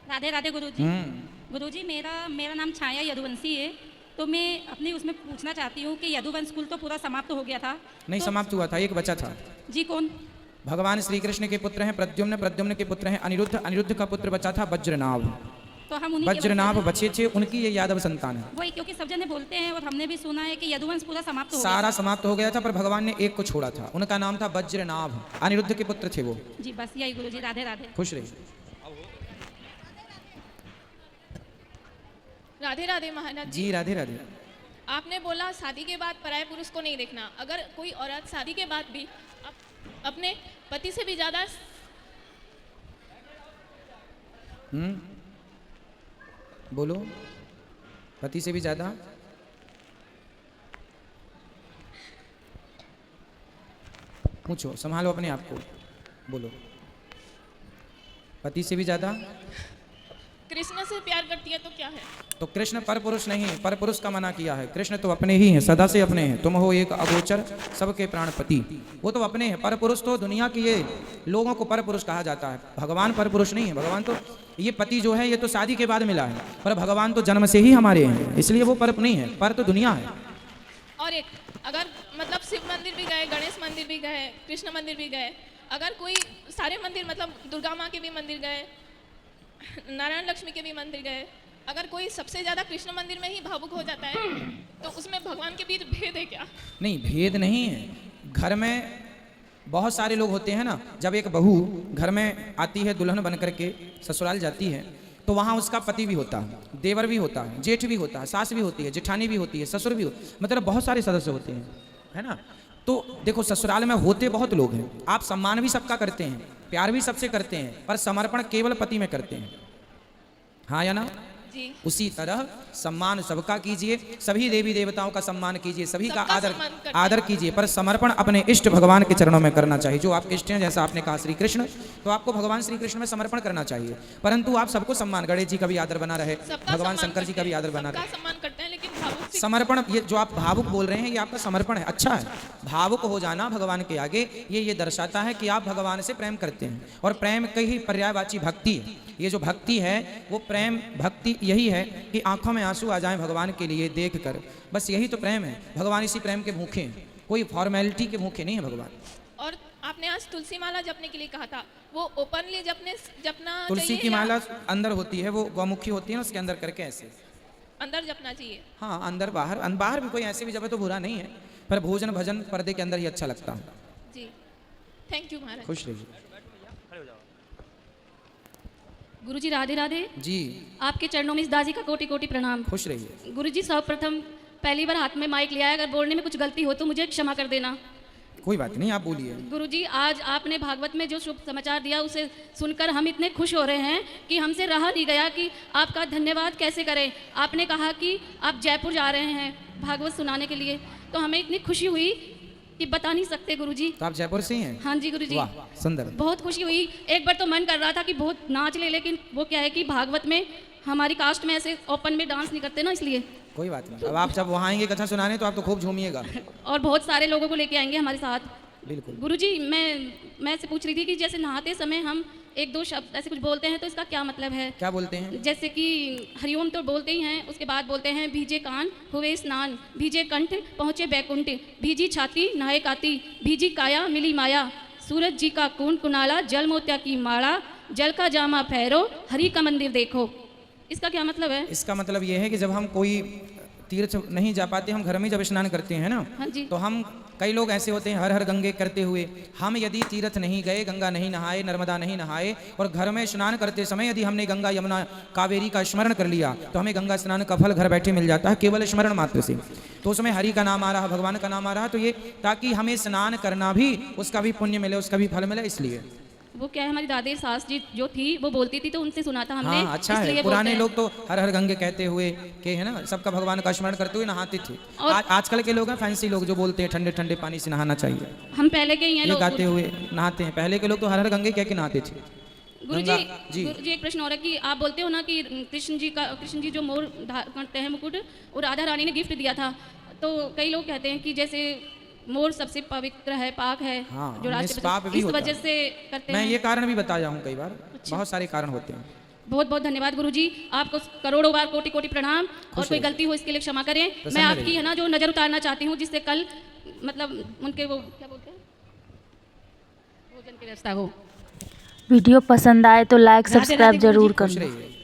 राधे राधे गुरुजी। गुरुजी मेरा मेरा नाम छाया यदुवंशी है। तो मैं अपनी उसमें पूछना चाहती हूँ कि यदुवंश कुल तो पूरा समाप्त हो गया था। नहीं, तो समाप्त हुआ था, एक बचा था। जी कौन? भगवान श्री कृष्ण के पुत्र हैं प्रद्युम्न, प्रद्युम्न के पुत्र हैं अनिरुद्ध, अनिरुद्ध का पुत्र बचा था वज्रनाभ। तो हम उन्हीं के वज्रनाभ वंशज हैं। बचे थे, उनकी ये यादव संतान है। वही, क्योंकि सब जने बोलते हैं और हमने भी सुना है कि यदुवंश पूरा समाप्त हो गया सारा था। समाप्त हो गया था, पर भगवान ने एक को छोड़ा था, उनका नाम था वज्रनाभ। अनिरुद्ध के पुत्र थे वो। जी बस यही गुरुजी। राधे राधे। खुश रहिए। राधे राधे महाराज जी राधे राधे। आपने बोला शादी के बाद पराये पुरुष को नहीं देखना। अगर कोई औरत शादी के बाद भी अपने पति से भी ज्यादा बोलो, पति से भी ज्यादा? पूछो, संभालो अपने आप को, बोलो। पति से भी ज्यादा कृष्ण से प्यार करती है तो क्या है? तो कृष्ण पर पुरुष नहीं, पर पुरुष का मना किया है। कृष्ण तो अपने ही हैं, सदा से अपने हैं। तुम हो एक अगोचर सबके प्राणपति, वो तो अपने हैं। पर पुरुष तो दुनिया के ये लोगों को पर पुरुष कहा जाता है। भगवान पर पुरुष नहीं है। भगवान तो ये पति जो है ये तो शादी के बाद मिला है, पर भगवान तो जन्म से ही हमारे हैं, इसलिए वो पर नहीं है। पर तो दुनिया है। और एक, अगर मतलब शिव मंदिर भी गए, गणेश मंदिर भी गए, कृष्ण मंदिर भी गए, अगर कोई सारे मंदिर मतलब दुर्गा माँ के भी मंदिर गए, नारायण लक्ष्मी के भी मंदिर गए, अगर कोई सबसे ज्यादा कृष्ण मंदिर में ही भावुक हो जाता है तो उसमें भगवान के बीच भेद है क्या? नहीं, भेद नहीं है। घर में बहुत सारे लोग होते हैं ना, जब एक बहू घर में आती है दुल्हन बन करके ससुराल जाती है, तो वहाँ उसका पति भी होता है, देवर भी होता है, जेठ भी होता है, सास भी होती है, जेठानी भी होती है, ससुर भी मतलब बहुत सारे सदस्य होते हैं, है ना। तो देखो, ससुराल में होते बहुत लोग हैं। आप सम्मान भी सबका करते हैं, प्यार भी सबसे करते हैं, पर समर्पण केवल पति में करते हैं, हाँ या ना? जी। उसी तरह सम्मान सबका कीजिए, सभी देवी देवताओं का सम्मान कीजिए, सभी का सबका सम्मान करते हैं। आदर कीजिए, पर समर्पण अपने इष्ट भगवान के चरणों में करना चाहिए। जो आपके इष्ट हैं, जैसा आपने कहा श्री कृष्ण, तो आपको भगवान श्री कृष्ण में समर्पण करना चाहिए। परंतु आप सबको सम्मान, गणेश जी का भी आदर बना रहे, सबका भगवान सम्मान शंकर जी का भी आदर बना सबका रहे। सम्मान करते हैं, लेकिन भावुक से समर्पण, ये जो आप भावुक बोल रहे हैं, ये आपका समर्पण है, अच्छा है। भावुक हो जाना भगवान के आगे, ये दर्शाता है कि आप भगवान से प्रेम करते हैं। और प्रेम का ही पर्यायवाची भक्ति है। ये जो भक्ति है वो प्रेम भक्ति यही है कि आंखों में आंसू आ जाएं भगवान के लिए देख कर, बस यही तो प्रेम है। भगवान इसी प्रेम के भूखे हैं, कोई फॉर्मेलिटी के भूखे नहीं है भगवान। और आपने आज तुलसी माला जपने के लिए कहा था, वो ओपनली जपना तुलसी चाहिए की या माला अंदर होती है, वो गौमुखी होती है ना, उसके अंदर करके ऐसे, अंदर जपना चाहिए? हाँ अंदर बाहर, बाहर भी कोई ऐसे भी जपे तो बुरा नहीं है, पर भोजन भजन पर्दे के अंदर ही अच्छा लगता है। जी, थैंक यू महाराज। खुश रहिए। गुरुजी राधे राधे। जी आपके चरणों में इस दासी का कोटि कोटि प्रणाम। खुश रहिए। गुरुजी सर्वप्रथम पहली बार हाथ में माइक लिया है, अगर बोलने में कुछ गलती हो तो मुझे क्षमा कर देना। कोई बात नहीं, आप बोलिए। गुरुजी आज आपने भागवत में जो शुभ समाचार दिया उसे सुनकर हम इतने खुश हो रहे हैं कि हमसे रहा नहीं गया कि आपका धन्यवाद कैसे करें। आपने कहा कि आप जयपुर जा रहे हैं भागवत सुनाने के लिए, तो हमें इतनी खुशी हुई कि बता नहीं सकते गुरुजी। तो आप जयपुर से ही हैं? हाँ जी गुरुजी। वाह, सुंदर। बहुत खुशी हुई। एक बार तो मन कर रहा था कि बहुत नाच ले, लेकिन वो क्या है कि भागवत में हमारी कास्ट में ऐसे ओपन में डांस नहीं करते ना, इसलिए। कोई बात नहीं, अब आप जब वहाँ आएंगे कथा सुनाने तो आप तो खूब झूमिएगा। और बहुत सारे लोगों को लेके आएंगे हमारे साथ। बिल्कुल। गुरुजी मैं से पूछ रही थी कि जैसे नहाते समय हम एक दो शब्द ऐसे कुछ बोलते हैं, तो इसका क्या मतलब है? क्या बोलते हैं? जैसे कि हरिओम तो बोलते ही हैं, उसके बाद बोलते हैं भीजे कान हुए स्नान, भीजे कंठ पहुँचे बैकुंठ, भीजी छाती नहाए काती, भीजी काया मिली माया, सूरज जी का कुंड कुनाला, जल मोत्या की माला, जल का जामा फहरो, हरि का मंदिर देखो। इसका क्या मतलब है? इसका मतलब ये है कि जब हम कोई तीर्थ नहीं जा पाते, हम घर में जब स्नान करते हैं ना, हाँ जी। तो हम कई लोग ऐसे होते हैं हर हर गंगे करते हुए, हम यदि तीर्थ नहीं गए, गंगा नहीं नहाए, नर्मदा नहीं नहाए, और घर में स्नान करते समय यदि हमने गंगा यमुना कावेरी का स्मरण कर लिया, तो हमें गंगा स्नान का फल घर बैठे मिल जाता है केवल स्मरण मात्र से। तो उसमें हरि का नाम आ रहा, भगवान का नाम आ रहा, तो ये ताकि हमें स्नान करना भी उसका भी पुण्य मिले, उसका भी फल मिले, इसलिए। वो क्या है, हमारी दादी सास जी जो थी वो बोलती थी, तो उनसे सुना था हमने। हाँ अच्छा है, इसलिए पुराने बोलते हैं। लोग तो हर हर गंगे कहते हुए के है ना, सबका भगवान का स्मरण करते हुए नहाते थे। और आजकल के लोग हैं फैंसी लोग जो बोलते हैं ठंडे ठंडे पानी से नहाना चाहिए, हम पहले के ही हैं ये लोग। गाते हुए नहाते हैं। पहले के लोग तो हर हर गंगे कह के नहाते थे। गुरुजी जी। गुरुजी एक प्रश्न और है कि आप बोलते हो ना कि कृष्ण जी जो मोर करते हैं मुकुट, वो राधा रानी ने गिफ्ट दिया था, तो कई लोग कहते हैं कि जैसे मोर सबसे पवित्र है, पाक है, हाँ, जो निष्पाप भी इस होता वजह है। से करते मैं हैं। ये कारण भी बताया हूँ कई बार, अच्छा। बहुत सारे कारण होते हैं। बहुत बहुत धन्यवाद गुरुजी, आपको करोड़ों बार कोटि कोटि प्रणाम। और कोई रहिए। गलती हो इसके लिए क्षमा करें। मैं प्रसन्न आपकी रहिए। है ना जो नज़र उतारना चाहती हूँ, जिससे कल मतलब उनके वो क्या बोलते हैं, भोजन की व्यवस्था हो। वीडियो पसंद आए तो लाइक राधे राधे सब्सक्राइब गुरुजी। जरूर खुश करना। रहिए।